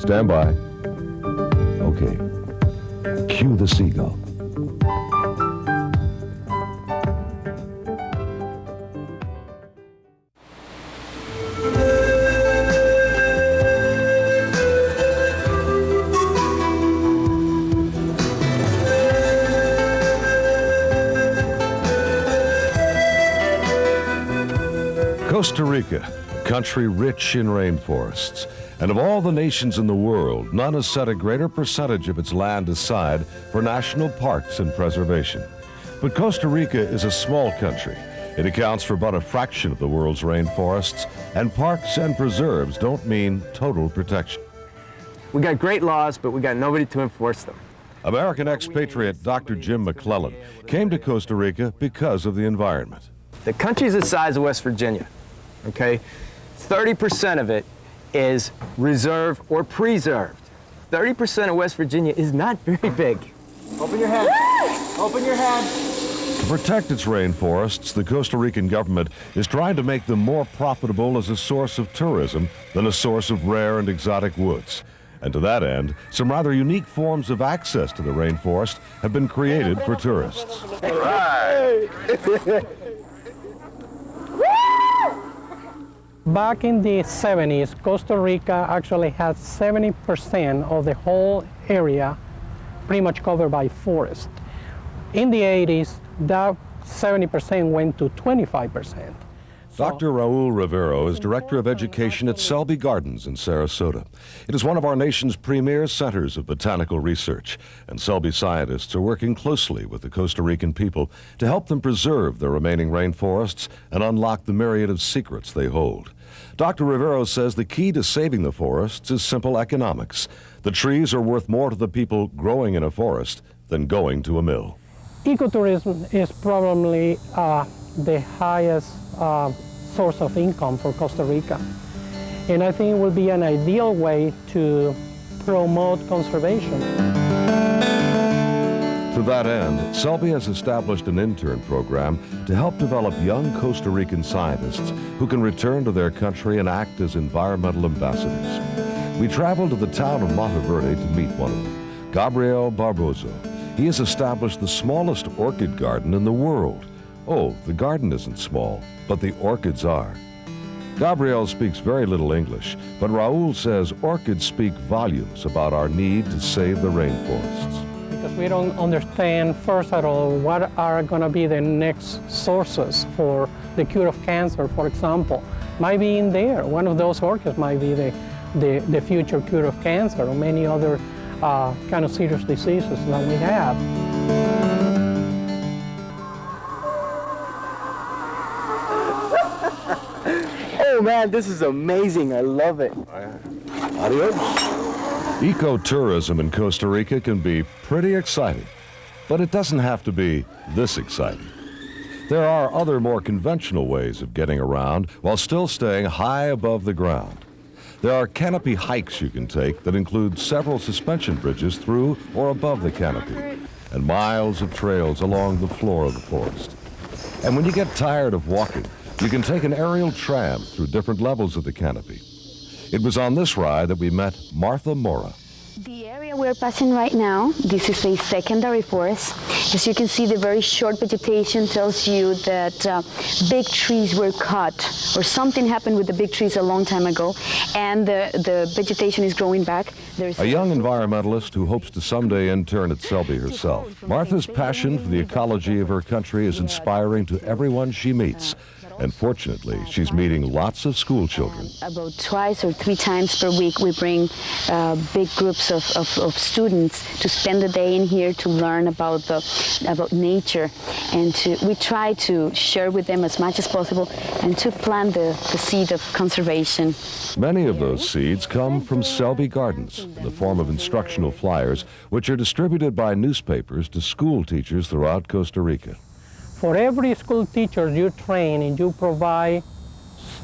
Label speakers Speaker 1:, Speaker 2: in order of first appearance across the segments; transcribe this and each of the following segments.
Speaker 1: Stand by. Okay. Cue the seagull. Costa Rica, a country rich in rainforests. And of all the nations in the world, none has set a greater percentage of its land aside for national parks and preservation. But Costa Rica is a small country. It accounts for about a fraction of the world's rainforests, and parks and preserves don't mean total protection.
Speaker 2: We got great laws, but we got nobody to enforce them.
Speaker 1: American expatriate Dr. Jim McClellan came to Costa Rica because of the environment.
Speaker 2: The country's the size of West Virginia, okay? 30% of it is reserved or preserved. 30% of West Virginia is not very big. Open your head. Open your head.
Speaker 1: To protect its rainforests, the Costa Rican government is trying to make them more profitable as a source of tourism than a source of rare and exotic woods. And to that end, some rather unique forms of access to the rainforest have been created for tourists.
Speaker 2: All right.
Speaker 3: Back in the 70s, Costa Rica actually had 70% of the whole area pretty much covered by forest. In the 80s, that 70% went to 25%.
Speaker 1: Dr. Raul Rivero is Director of Education at Selby Gardens in Sarasota. It is one of our nation's premier centers of botanical research, and Selby scientists are working closely with the Costa Rican people to help them preserve their remaining rainforests and unlock the myriad of secrets they hold. Dr. Rivero says the key to saving the forests is simple economics. The trees are worth more to the people growing in a forest than going to a mill.
Speaker 3: Ecotourism is probably the highest source of income for Costa Rica. And I think it will be an ideal way to promote conservation.
Speaker 1: To that end, Selby has established an intern program to help develop young Costa Rican scientists who can return to their country and act as environmental ambassadors. We traveled to the town of Monteverde to meet one of them, Gabriel Barbozo. He has established the smallest orchid garden in the world. Oh, the garden isn't small, but the orchids are. Gabriel speaks very little English, but Raul says orchids speak volumes about our need to save the rainforests.
Speaker 3: Because we don't understand, first of all, what are going to be the next sources for the cure of cancer, for example. Might be in there. One of those orchids might be the future cure of cancer or many other kind of serious diseases that we have.
Speaker 2: Oh man, this is amazing. I love it.
Speaker 1: Adios. Ecotourism in Costa Rica can be pretty exciting, but it doesn't have to be this exciting. There are other more conventional ways of getting around while still staying high above the ground. There are canopy hikes you can take that include several suspension bridges through or above the canopy and miles of trails along the floor of the forest. And when you get tired of walking, you can take an aerial tram through different levels of the canopy. It was on this ride that we met Martha Mora.
Speaker 4: The area we're passing right now, this is a secondary forest. As you can see, the very short vegetation tells you that big trees were cut, or something happened with the big trees a long time ago, and the vegetation is growing back.
Speaker 1: A young environmentalist who hopes to someday intern at Selby herself. Martha's passion for the ecology of her country is inspiring to everyone she meets. And fortunately, she's meeting lots of school children.
Speaker 4: About twice or three times per week, we bring big groups of students to spend the day in here to learn about nature, and we try to share with them as much as possible and to plant the seed of conservation.
Speaker 1: Many of those seeds come from Selby Gardens in the form of instructional flyers, which are distributed by newspapers to school teachers throughout Costa Rica.
Speaker 3: For every school teacher you train and you provide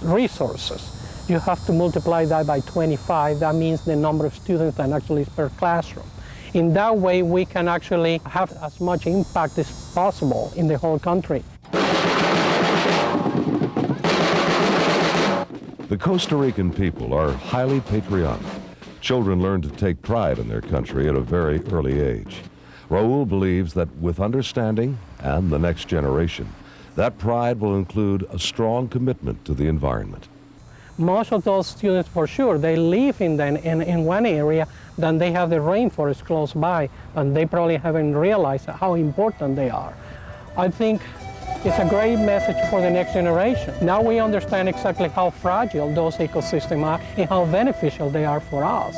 Speaker 3: resources, you have to multiply that by 25. That means the number of students that actually is per classroom. In that way, we can actually have as much impact as possible in the whole country.
Speaker 1: The Costa Rican people are highly patriotic. Children learn to take pride in their country at a very early age. Raul believes that with understanding and the next generation, that pride will include a strong commitment to the environment.
Speaker 3: Most of those students, for sure, they live in one area, then they have the rainforest close by, and they probably haven't realized how important they are. I think it's a great message for the next generation. Now we understand exactly how fragile those ecosystems are and how beneficial they are for us.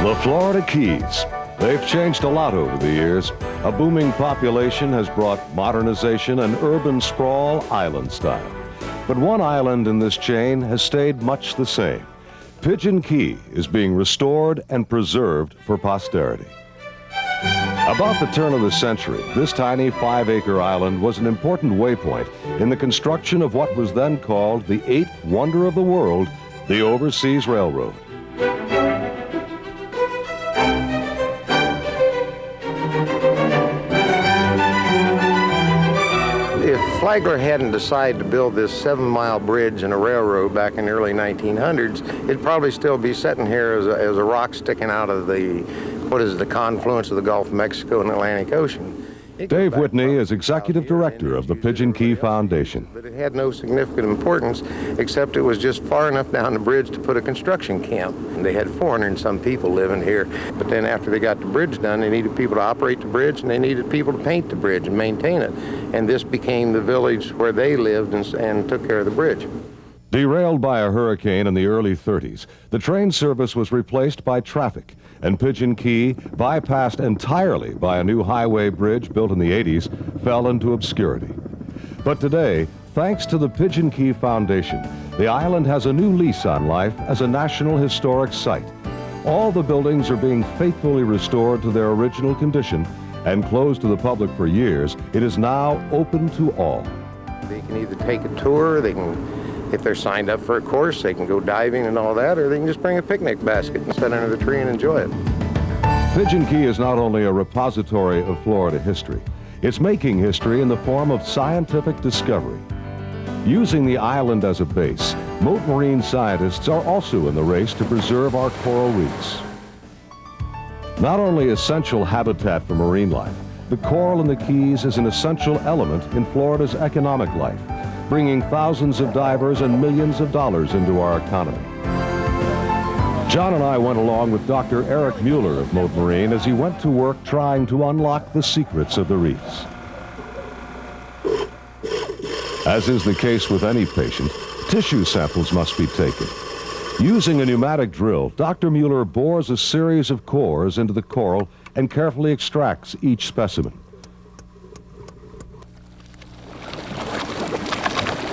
Speaker 1: The Florida Keys. They've changed a lot over the years. A booming population has brought modernization and urban sprawl island style. But one island in this chain has stayed much the same. Pigeon Key is being restored and preserved for posterity. About the turn of the century, this tiny 5-acre island was an important waypoint in the construction of what was then called the 8th wonder of the world, the Overseas Railroad.
Speaker 5: If Flagler hadn't decided to build this 7-mile bridge and a railroad back in the early 1900s, it'd probably still be sitting here as a rock sticking out of the confluence of the Gulf of Mexico and Atlantic Ocean.
Speaker 1: Dave Whitney is executive director of the Pigeon Key Foundation.
Speaker 5: But it had no significant importance, except it was just far enough down the bridge to put a construction camp. And they had 400 and some people living here. But then after they got the bridge done, they needed people to operate the bridge, and they needed people to paint the bridge and maintain it. And this became the village where they lived and took care of the bridge.
Speaker 1: Derailed by a hurricane in the early 30s, the train service was replaced by traffic, and Pigeon Key, bypassed entirely by a new highway bridge built in the 80s, fell into obscurity. But today, thanks to the Pigeon Key Foundation, the island has a new lease on life as a National Historic Site. All the buildings are being faithfully restored to their original condition, and closed to the public for years, it is now open to all.
Speaker 5: They can either take a tour, if they're signed up for a course, they can go diving and all that, or they can just bring a picnic basket and sit under the tree and enjoy it.
Speaker 1: Pigeon Key is not only a repository of Florida history, it's making history in the form of scientific discovery. Using the island as a base, Mote marine scientists are also in the race to preserve our coral reefs. Not only essential habitat for marine life, the coral in the Keys is an essential element in Florida's economic life, bringing thousands of divers and millions of dollars into our economy. John and I went along with Dr. Eric Mueller of Mote Marine as he went to work trying to unlock the secrets of the reefs. As is the case with any patient, tissue samples must be taken. Using a pneumatic drill, Dr. Mueller bores a series of cores into the coral and carefully extracts each specimen.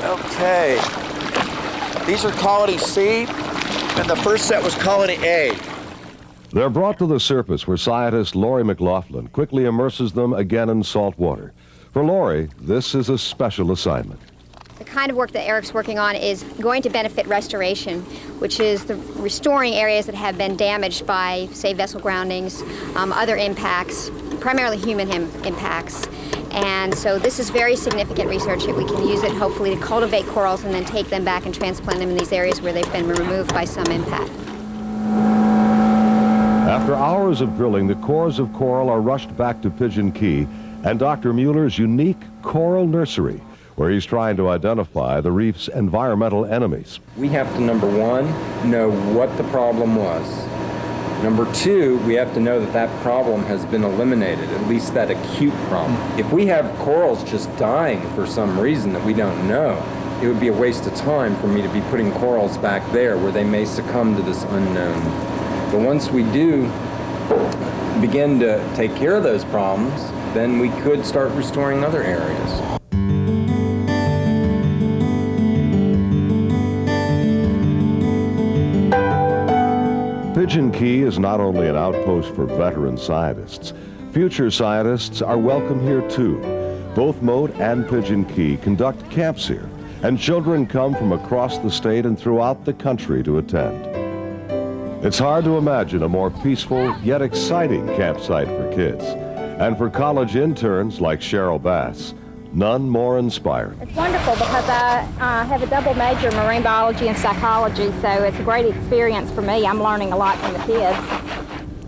Speaker 6: Okay, these are quality C, and the first set was quality A.
Speaker 1: They're brought to the surface where scientist Lori McLaughlin quickly immerses them again in salt water. For Lori, this is a special assignment.
Speaker 7: The kind of work that Eric's working on is going to benefit restoration, which is the restoring areas that have been damaged by, say, vessel groundings, other impacts, primarily human impacts. And so this is very significant research that we can use it hopefully to cultivate corals and then take them back and transplant them in these areas where they've been removed by some impact.
Speaker 1: After hours of drilling, the cores of coral are rushed back to Pigeon Key and Dr. Mueller's unique coral nursery, where he's trying to identify the reef's environmental enemies.
Speaker 8: We have to, number one, know what the problem was. Number two, we have to know that that problem has been eliminated, at least that acute problem. If we have corals just dying for some reason that we don't know, it would be a waste of time for me to be putting corals back there where they may succumb to this unknown. But once we do begin to take care of those problems, then we could start restoring other areas.
Speaker 1: Pigeon Key is not only an outpost for veteran scientists. Future scientists are welcome here too. Both Mote and Pigeon Key conduct camps here, and children come from across the state and throughout the country to attend. It's hard to imagine a more peaceful yet exciting campsite for kids. And for college interns like Cheryl Bass, none more inspiring.
Speaker 9: It's wonderful because I have a double major in marine biology and psychology, so it's a great experience for me. I'm learning a lot from the kids.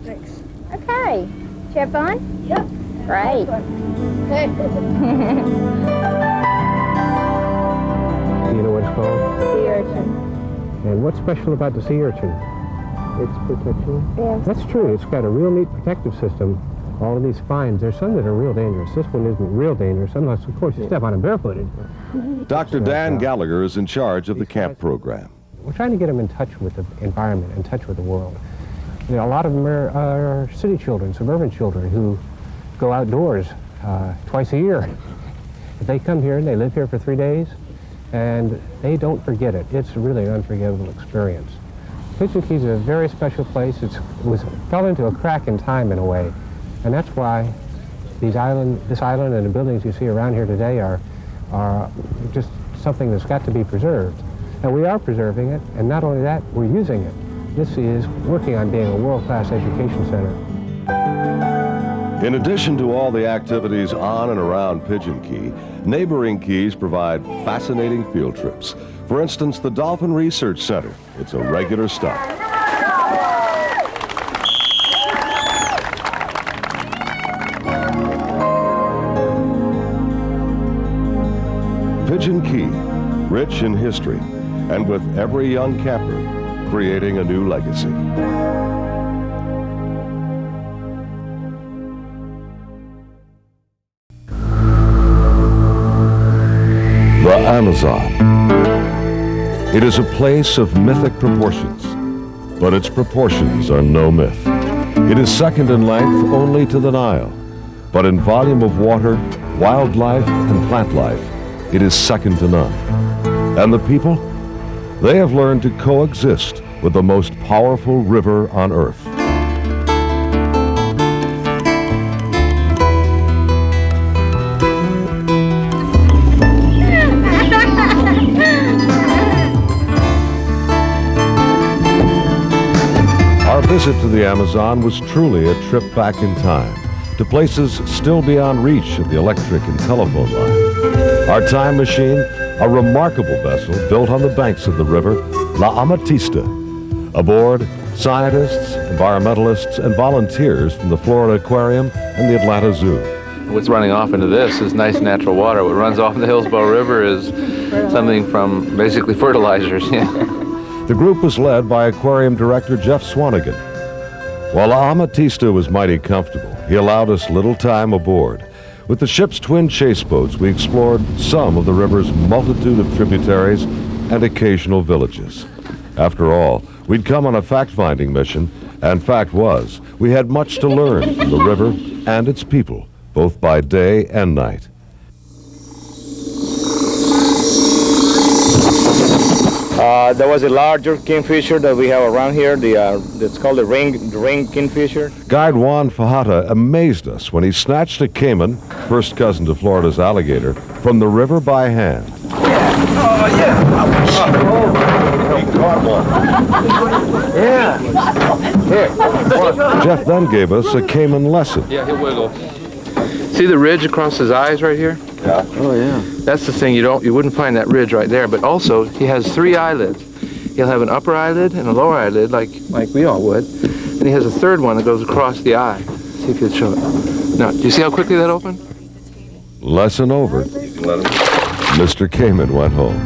Speaker 9: Thanks. Okay. Did you have fun? Yep. Great.
Speaker 10: You know what it's called?
Speaker 9: Sea urchin.
Speaker 10: And what's special about the sea urchin?
Speaker 9: Its protection. Yes.
Speaker 10: That's true. It's got a real neat protective system. All of these spines, there's some that are real dangerous. This one isn't real dangerous unless, of course, you step on it barefooted.
Speaker 1: Dr. Dan Gallagher is in charge of the camp program.
Speaker 10: We're trying to get them in touch with the environment, in touch with the world. You know, a lot of them are city children, suburban children who go outdoors twice a year. But they come here and they live here for 3 days, and they don't forget it. It's really an unforgettable experience. Pigeon Key is a very special place. It fell into a crack in time in a way. And that's why this island and the buildings you see around here today are just something that's got to be preserved. And we are preserving it, and not only that, we're using it. This is working on being a world-class education center.
Speaker 1: In addition to all the activities on and around Pigeon Key, neighboring keys provide fascinating field trips. For instance, the Dolphin Research Center. It's a regular stop. Pigeon Key, rich in history, and with every young camper creating a new legacy. The Amazon. It is a place of mythic proportions, but its proportions are no myth. It is second in length only to the Nile, but in volume of water, wildlife, and plant life, it is second to none. And the people? They have learned to coexist with the most powerful river on earth. Our visit to the Amazon was truly a trip back in time, to places still beyond reach of the electric and telephone line. Our time machine, a remarkable vessel built on the banks of the river, La Amatista. Aboard, scientists, environmentalists, and volunteers from the Florida Aquarium and the Atlanta Zoo.
Speaker 11: What's running off into this is nice natural water. What runs off in the Hillsborough River is something from basically fertilizers. Yeah.
Speaker 1: The group was led by Aquarium Director Jeff Swanigan. While La Amatista was mighty comfortable, he allowed us little time aboard. With the ship's twin chase boats, we explored some of the river's multitude of tributaries and occasional villages. After all, we'd come on a fact-finding mission, and fact was, we had much to learn from the river and its people, both by day and night.
Speaker 12: There was a larger kingfisher that we have around here. It's called the ring kingfisher.
Speaker 1: Guide Juan Fajata amazed us when he snatched a caiman, first cousin to Florida's alligator, from the river by hand.
Speaker 12: Oh, yeah.
Speaker 1: He caught one.
Speaker 12: Yeah. Here.
Speaker 1: Jeff then gave us a caiman lesson.
Speaker 11: Yeah, he'll wiggle. See the ridge across his eyes right here?
Speaker 12: Yeah. Oh, yeah.
Speaker 11: That's the thing, you wouldn't find that ridge right there, but also he has 3 eyelids. He'll have an upper eyelid and a lower eyelid like we all would, and he has a third one that goes across the eye. See if you'd show it. Now, do you see how quickly that opened?
Speaker 1: Lesson over. Mr. Caiman went home.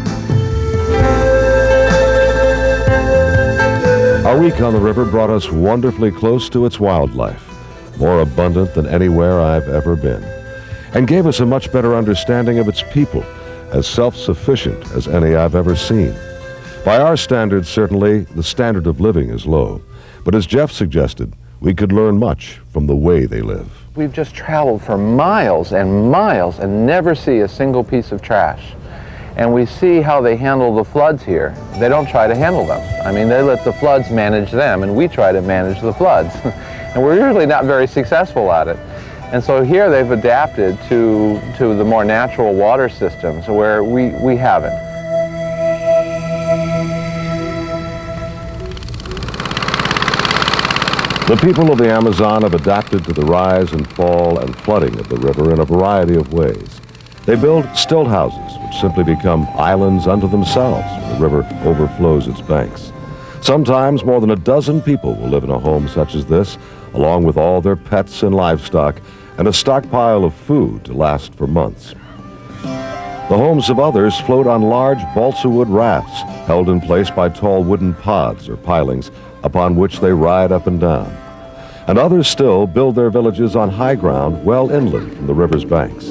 Speaker 1: Our week on the river brought us wonderfully close to its wildlife, more abundant than anywhere I've ever been, and gave us a much better understanding of its people, as self-sufficient as any I've ever seen. By our standards, certainly, the standard of living is low, but as Jeff suggested, we could learn much from the way they live.
Speaker 11: We've just traveled for miles and miles and never see a single piece of trash. And we see how they handle the floods here. They don't try to handle them. I mean, they let the floods manage them, and we try to manage the floods. And we're usually not very successful at it. And so here they've adapted to the more natural water systems where we haven't.
Speaker 1: The people of the Amazon have adapted to the rise and fall and flooding of the river in a variety of ways. They build stilt houses, which simply become islands unto themselves when the river overflows its banks. Sometimes more than a dozen people will live in a home such as this, along with all their pets and livestock, and a stockpile of food to last for months. The homes of others float on large balsa wood rafts held in place by tall wooden pods or pilings upon which they ride up and down. And others still build their villages on high ground well inland from the river's banks.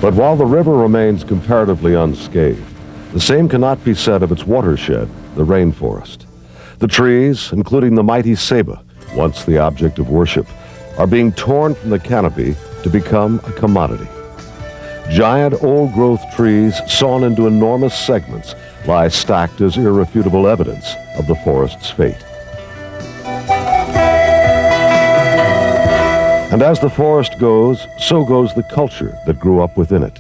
Speaker 1: But while the river remains comparatively unscathed, the same cannot be said of its watershed, the rainforest. The trees, including the mighty ceiba, once the object of worship, are being torn from the canopy to become a commodity. Giant old-growth trees sawn into enormous segments lie stacked as irrefutable evidence of the forest's fate. And as the forest goes, so goes the culture that grew up within it.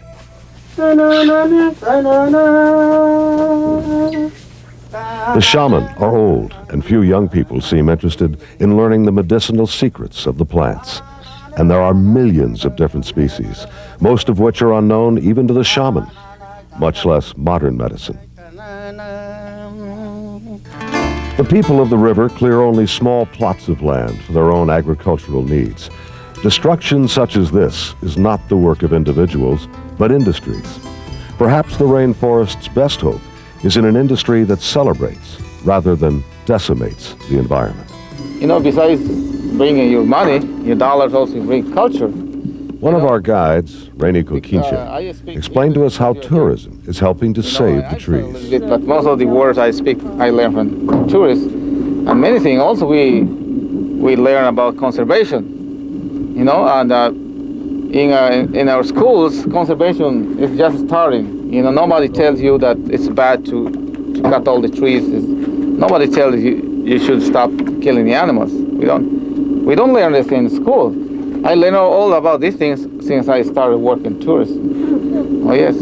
Speaker 1: The shaman are old, and few young people seem interested in learning the medicinal secrets of the plants. And there are millions of different species, most of which are unknown even to the shaman, much less modern medicine. The people of the river clear only small plots of land for their own agricultural needs. Destruction such as this is not the work of individuals, but industries. Perhaps the rainforest's best hope is in an industry that celebrates rather than decimates the environment.
Speaker 13: You know, besides bringing your money, your dollars also bring culture.
Speaker 1: One of our guides, Rainy Kokinche, explained to us how tourism is helping to save the trees.
Speaker 13: But most of the words I speak, I learn from tourists. And many things also we learn about conservation. You know, and in our schools, conservation is just starting. You know, nobody tells you that it's bad to cut all the trees. Nobody tells you should stop killing the animals. We don't learn this in school. I learned all about these things since I started working tourism. Oh yes.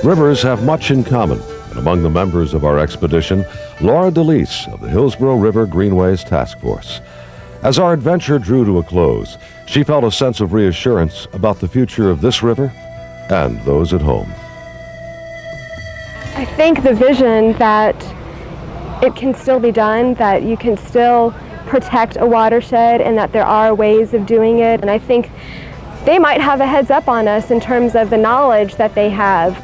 Speaker 1: Rivers have much in common, and among the members of our expedition, Laura DeLise of the Hillsborough River Greenways Task Force. As our adventure drew to a close, she felt a sense of reassurance about the future of this river and those at home.
Speaker 14: I think the vision that it can still be done, that you can still protect a watershed, and that there are ways of doing it. And I think they might have a heads up on us in terms of the knowledge that they have.